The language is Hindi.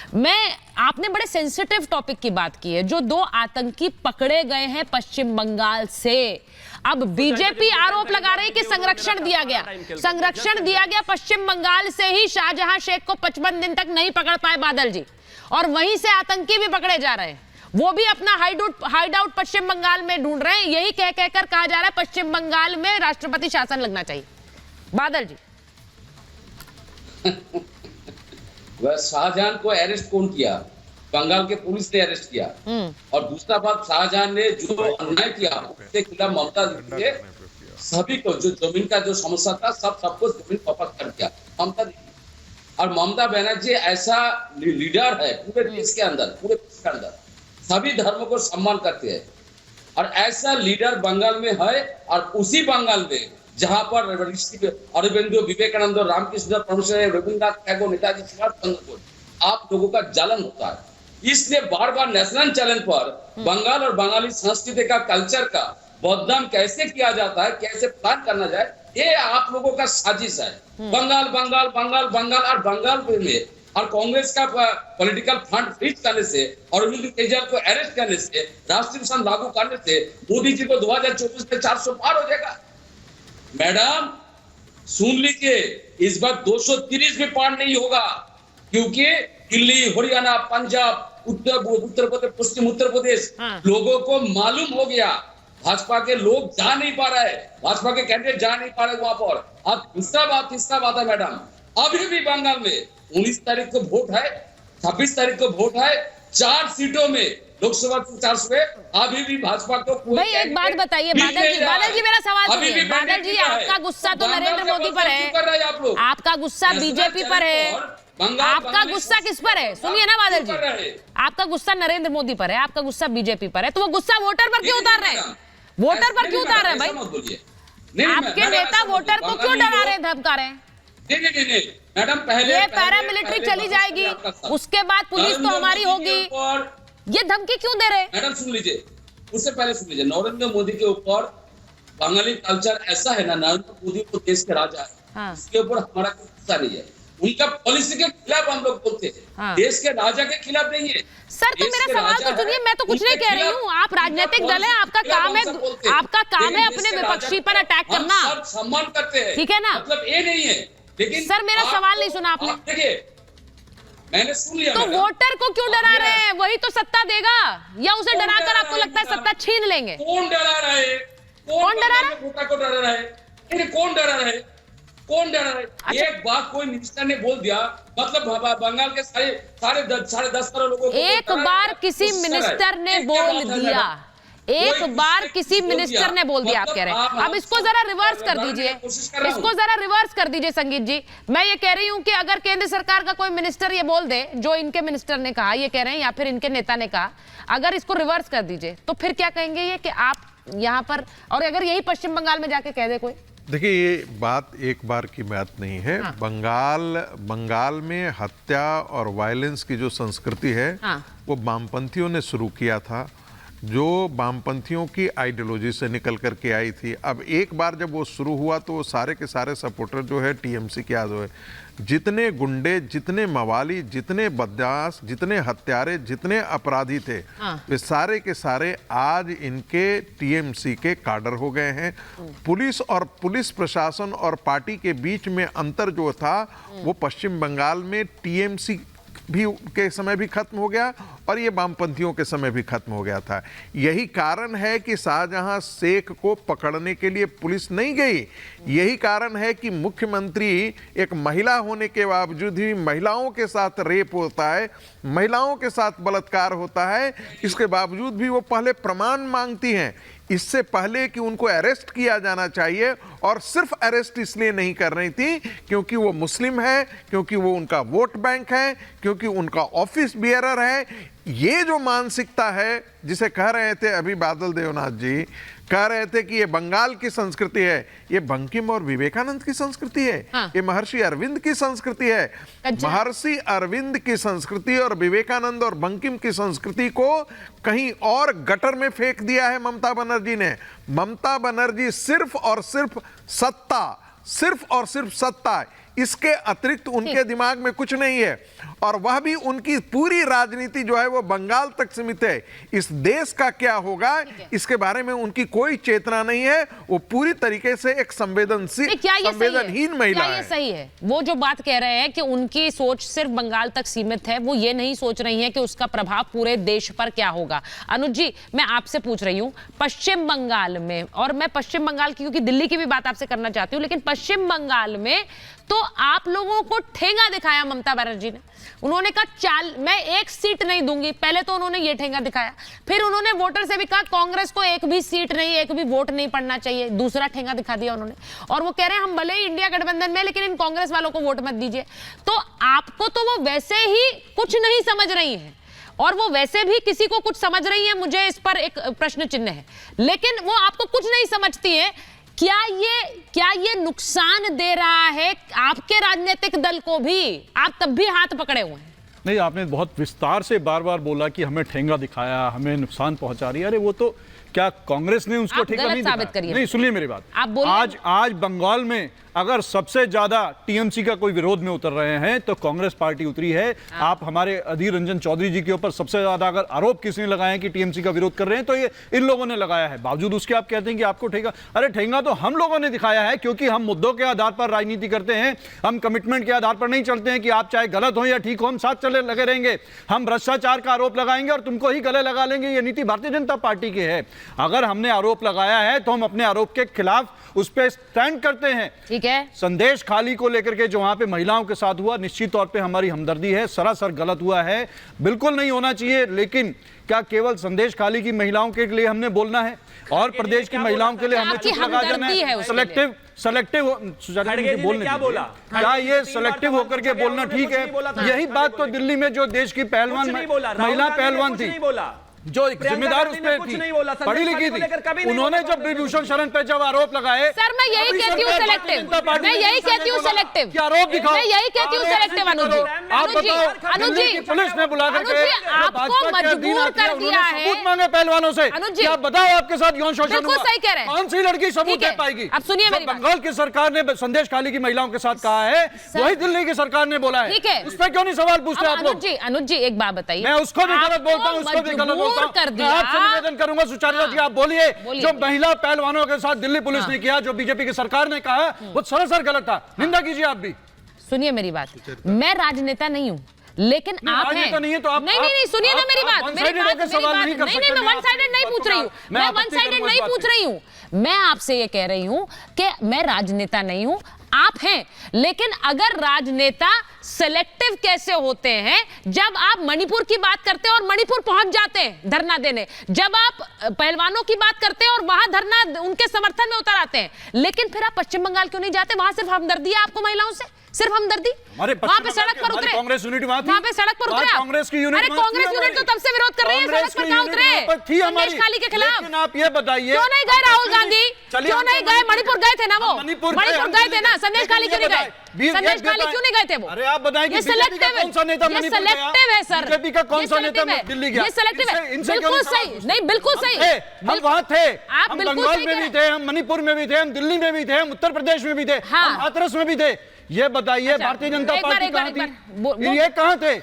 आपने बड़े सेंसिटिव टॉपिक की बात की है, जो 2 आतंकी पकड़े गए हैं पश्चिम बंगाल से। अब बीजेपी आरोप लगा रही है कि संरक्षण दिया गया पश्चिम बंगाल से ही शाहजहां शेख को 55 दिन तक नहीं पकड़ पाए बादल जी, और वहीं से आतंकी भी पकड़े जा रहे हैं, वो भी अपना हाइड आउट पश्चिम बंगाल में ढूंढ रहे हैं। यही कहकर कहा जा रहा है पश्चिम बंगाल में राष्ट्रपति शासन लगना चाहिए। बादल जी, वह शाहजहां को अरेस्ट कौन किया? बंगाल के पुलिस ने अरेस्ट किया। और दूसरा बात, शाहजहां ने जो अन्याय किया उसके खिलाफ ममता दीदी ने सभी को, जो जमीन का जो समस्या था, सबको जमीन वापस कर दिया ममता दीदी। और ममता बनर्जी ऐसा लीडर है पूरे देश के अंदर सभी धर्मों को सम्मान करते हैं, और ऐसा लीडर बंगाल में है। और उसी बंगाल में जहां पर अरविंदो, विवेकानंद, रामकृष्ण परमहंस, रविन्द्रनाथ टैगोर, नेताजी सुभाष चंद्र बोस, आप लोगों का जलन होता है। इसलिए बार बार नेशनल चैनल पर बंगाल और बंगाली संस्कृति का, कल्चर का बदनाम कैसे किया जाता है, कैसे प्लान करना जाए, ये आप लोगों का साजिश है। बंगाल बंगाल बंगाल बंगाल और बंगाल में और कांग्रेस का पॉलिटिकल फंड फ्रीज करने से, अरविंद केजरीवाल को अरेस्ट करने से, राष्ट्रीय मिशन लागू करने से मोदी जी को 2024 में 400 पार हो जाएगा। मैडम सुन लीजिए, इस बार 230 भी पार नहीं होगा, क्योंकि दिल्ली, हरियाणा, पंजाब, उत्तर प्रदेश, पश्चिम उत्तर प्रदेश लोगों को मालूम हो गया, भाजपा के लोग जा नहीं पा रहे, भाजपा के कैंडिडेट जा नहीं पा रहे वहां पर। अब तीसरा बात है मैडम, अभी भी बंगाल में 19 तारीख को वोट है, 26 तारीख को वोट है, 4 सीटों में लोकसभा 400 में अभी भी भाजपा को। भाई एक बात बताइए बादल जी मेरा सवाल सुनिए। बादल जी, आपका गुस्सा तो नरेंद्र मोदी पर है, आपका गुस्सा बीजेपी पर है, आपका गुस्सा किस पर है? सुनिए ना बादल जी, आपका गुस्सा नरेंद्र मोदी पर है, आपका गुस्सा बीजेपी पर है, तो वो गुस्सा वोटर पर क्यों उतार रहे हैं? वोटर पर क्यों उतार रहे हैं भाई? आपके नेता वोटर को क्यों डरा रहे, धमका रहे हैं? नहीं मैडम, पहले ये पैरामिलिट्री चली जाएगी, उसके बाद पुलिस तो हमारी होगी, ये धमकी क्यों दे रहे हैं? मैडम सुन लीजिए, उससे पहले सुन लीजिए, नरेंद्र मोदी के ऊपर बंगाली कल्चर ऐसा है ना, नरेंद्र मोदी को देश के राजा है, इसके ऊपर हमारा कोई गुस्सा नहीं है। उनका पॉलिसी के खिलाफ हम लोग बोलते हैं, देश के राजा के खिलाफ नहीं है। सर तो मेरा सवाल तो सुनिए, मैं तो कुछ नहीं कह रही हूँ, आप राजनीतिक दल है, आपका काम है अपने विपक्षी पर अटैक करना, सम्मान करते हैं, ठीक है ना? मतलब ये नहीं है, लेकिन सर मेरा सवाल नहीं सुना आपने। देखिए, मैंने सुन लिया। तो वोटर को क्यों डरा रहे हैं? वही तो सत्ता देगा, या उसे डराकर आपको लगता है सत्ता छीन लेंगे? कौन डरा रहा है? कौन डरा रहा है? वोटर को डरा रहा है? कौन डरा रहा है? कौन डरा रहा है? अच्छा। एक बात कोई मिनिस्टर ने बोल दिया, मतलब बंगाल के साढ़े 10 करोड़ लोगों को एक बार किसी मिनिस्टर ने बोल दिया, एक बार किसी मिनिस्टर ने बोल दिया, आप कह रहे हैं। अब इसको जरा रिवर्स कर दीजिए, इसको जरा रिवर्स कर दीजिए संगीत जी। मैं ये कह रही हूं कि अगर केंद्र सरकार का कोई मिनिस्टर ये बोल दे, जो इनके मिनिस्टर ने कहा, ये कह रहे हैं, या फिर इनके नेता ने कहा, अगर इसको रिवर्स कर दीजिए तो फिर क्या कहेंगे ये कि आप यहाँ पर, और अगर यही पश्चिम बंगाल में जाके कह दे कोई? देखिए, ये बात एक बार की बात नहीं है। बंगाल में हत्या और वायलेंस की जो संस्कृति है, वो वामपंथियों ने शुरू किया था, जो वामपंथियों की आइडियोलॉजी से निकल करके आई थी। अब एक बार जब वो शुरू हुआ तो वो सारे के सारे सपोर्टर जो है टीएमसी के जो है, जितने गुंडे, जितने मवाली, जितने बदमाश, जितने हत्यारे, जितने अपराधी थे, वे सारे के सारे आज इनके टीएमसी के काडर हो गए हैं। पुलिस प्रशासन और पार्टी के बीच में अंतर जो था वो पश्चिम बंगाल में टीएमसी भी के समय भी खत्म हो गया और ये वामपंथियों के समय भी खत्म हो गया था। यही कारण है कि शाहजहां शेख को पकड़ने के लिए पुलिस नहीं गई। यही कारण है कि मुख्यमंत्री एक महिला होने के बावजूद भी महिलाओं के साथ रेप होता है, महिलाओं के साथ बलात्कार होता है, इसके बावजूद भी वो पहले प्रमाण मांगती हैं, इससे पहले कि उनको अरेस्ट किया जाना चाहिए। और सिर्फ अरेस्ट इसलिए नहीं कर रही थी क्योंकि वो मुस्लिम है, क्योंकि वो उनका वोट बैंक है, क्योंकि उनका ऑफिस बियरर है। ये जो मानसिकता है, जिसे कह रहे थे अभी बादल देवनाथ जी, कह रहे थे कि ये बंगाल की संस्कृति है, ये बंकिम और विवेकानंद की संस्कृति है, ये महर्षि अरविंद की संस्कृति है। महर्षि अरविंद की संस्कृति और विवेकानंद और बंकिम की संस्कृति को कहीं और गटर में फेंक दिया है ममता बनर्जी ने। ममता बनर्जी सिर्फ और सिर्फ सत्ता, इसके अतिरिक्त उनके दिमाग में कुछ नहीं है, और वह भी उनकी पूरी राजनीति जो है वो बंगाल तक सीमित है। इस देश का क्या होगा इसके बारे में उनकी कोई चेतना नहीं है। वो पूरी तरीके से एक संवेदनहीन महिला है। सही है वो जो बात कह रहे हैं कि उनकी सोच सिर्फ बंगाल तक सीमित है, वो ये नहीं सोच रही है कि उसका प्रभाव पूरे देश पर क्या होगा। अनुज जी, मैं आपसे पूछ रही हूं पश्चिम बंगाल में, और मैं पश्चिम बंगाल की क्योंकि दिल्ली की भी बात आपसे करना चाहती हूं, लेकिन पश्चिम बंगाल में तो आप लोगों को ठेंगा दिखाया ममता बनर्जी ने। उन्होंने कहा मैं एक सीट नहीं दूंगी। पहले तो उन्होंने ये ठेंगा दिखाया, फिर उन्होंने वोटर से भी कहा कांग्रेस को एक भी सीट नहीं, एक भी वोट नहीं पड़ना चाहिए। दूसरा ठेंगा दिखा दिया उन्होंने, और वो कह रहे हैं हम भले ही इंडिया गठबंधन में, लेकिन इन कांग्रेस वालों को वोट मत दीजिए। तो आपको तो वो वैसे ही कुछ नहीं समझ रही है, और वो वैसे भी किसी को कुछ समझ रही है, मुझे इस पर एक प्रश्न चिन्ह है, लेकिन वो आपको कुछ नहीं समझती है। क्या ये नुकसान दे रहा है आपके राजनीतिक दल को भी? आप तब भी हाथ पकड़े हुए हैं। नहीं, आपने बहुत विस्तार से बार बार बोला कि हमें ठेंगा दिखाया, हमें नुकसान पहुंचा रही है। अरे वो तो क्या कांग्रेस ने उसको ठेंगा नहीं दिखाया? नहीं, सुनिए मेरी बात। आप बोलिए। आज बंगाल में अगर सबसे ज्यादा टीएमसी का कोई विरोध में उतर रहे हैं तो कांग्रेस पार्टी उतरी है। आप हमारे अधीर रंजन चौधरी जी के ऊपर सबसे ज्यादा अगर आरोप किसने लगाए हैं कि टीएमसी का विरोध कर रहे हैं तो ये इन लोगों ने लगाया है। बावजूद उसके आप कहते हैं कि आपको ठेंगा, अरे ठेंगा तो हम लोगों ने दिखाया है, क्योंकि हम मुद्दों के आधार पर राजनीति करते हैं। हम कमिटमेंट के आधार पर नहीं चलते हैं कि आप चाहे गलत हो या ठीक हो हम साथ चले लगे रहेंगे। हम भ्रष्टाचार का आरोप लगाएंगे और तुमको ही गले लगा लेंगे, ये नीति भारतीय जनता पार्टी की है। अगर हमने आरोप लगाया है तो हम अपने आरोप के खिलाफ उस पर स्टैंड करते हैं। ठीक है। संदेश खाली को लेकर के जो वहां पे महिलाओं के साथ हुआ, निश्चित तौर पे हमारी हमदर्दी है, सरासर गलत हुआ है, बिल्कुल नहीं होना चाहिए। लेकिन क्या केवल संदेश खाली की महिलाओं के लिए हमने बोलना है और प्रदेश की महिलाओं के लिए हमने चुप लगा जाना है? सेलेक्टिव बोलने क्या बोला? क्या ये सेलेक्टिव होकर के बोलना ठीक है? यही बात तो दिल्ली में जो देश की पहलवान महिला पहलवान थी, जो जिम्मेदार उस पर थी, पढ़ी लिखी थी, उन्होंने जब विभूषण शरण पे जब आरोप लगाए, सर मैं यही कहती हूँ सेलेक्टिव, मैं यही कहती हूँ सेलेक्टिव, क्या आरोप दिखाओ, मैं यही कहती हूँ सेलेक्टिव। अनुज जी, आप बताओ, अनुज जी, पुलिस ने बुला करके आपको मजबूर कर दिया है, सबूत मांगे पहलवानों से। क्या बताओ आपके साथ यौन शोषण हुआ? सही कह रहे हैं। कौन सी लड़की सबूत दे पाएगी? अब सुनिए मेरी बात। बंगाल की सरकार ने संदेश खाली की महिलाओं के साथ कहा है, वही दिल्ली की सरकार ने बोला है। ठीक है, उस पर क्यों नहीं सवाल पूछते आप लोग? अनुज जी एक बात बताइए। मैं उसको भी गलत बोलता हूँ, उसको भी गलत बोलता हूँ। निवेदन करूंगा सुचारू जी, आप बोलिए। जो महिला पहलवानों के साथ दिल्ली पुलिस ने किया, जो बीजेपी की सरकार ने कहा, वो सरासर गलत था। निंदा कीजिए आप भी। सुनिए मेरी बात, मैं राजनेता नहीं हूं, लेकिन आप हैं। तो नहीं है तो आप नहीं सुनिए ना मेरी बात, मैं वन साइडेड नहीं पूछ रही हूं, मैं वन साइडेड नहीं पूछ रही हूं। मैं आपसे ये कह रही हूं कि मैं राजनेता नहीं हूं, आप हैं। लेकिन अगर राजनेता सेलेक्टिव कैसे होते हैं? जब आप मणिपुर की बात करते हैं और मणिपुर पहुंच जाते हैं धरना देने, जब आप पहलवानों की बात करते हैं और वहां धरना उनके समर्थन में उतर आते हैं, लेकिन फिर आप पश्चिम बंगाल क्यों नहीं जाते? वहां सिर्फ हमदर्दी है आपको महिलाओं से, सिर्फ हमदर्दी। वहां पे सड़क पर उतरे, कांग्रेस यूनिट वहां पे सड़क पर उतरे। कांग्रेस की यूनिट, अरे कांग्रेस यूनिट तो तब से विरोध कर रही है, सड़क पर कहां उतरे? संदेश खाली के खिलाफ। लेकिन आप ये बताइए, क्यों नहीं गए राहुल गांधी? क्यों नहीं गए? मणिपुर गए थे ना वो, मणिपुर गए थे ना। संदेश खाली क्यों नहीं गए? संदेश खाली क्यों नहीं गए थे वो? अरे आप बताएं कि सेलेक्टिव है, कौन सा नेता मणिपुर गया? सेलेक्टिव है सर, बीजेपी का कौन सा नेता दिल्ली गया? ये सेलेक्टिव है, बिल्कुल सही। नहीं बिल्कुल सही, हम वहां थे, आप हम बिल्कुल बंगाल में भी थे, हम मणिपुर में भी थे, हम दिल्ली में भी थे, हम उत्तर प्रदेश में भी थे, हम हाथरस में भी थे। ये बताइए भारतीय जनता पार्टी कहां थी? ये कहां थे?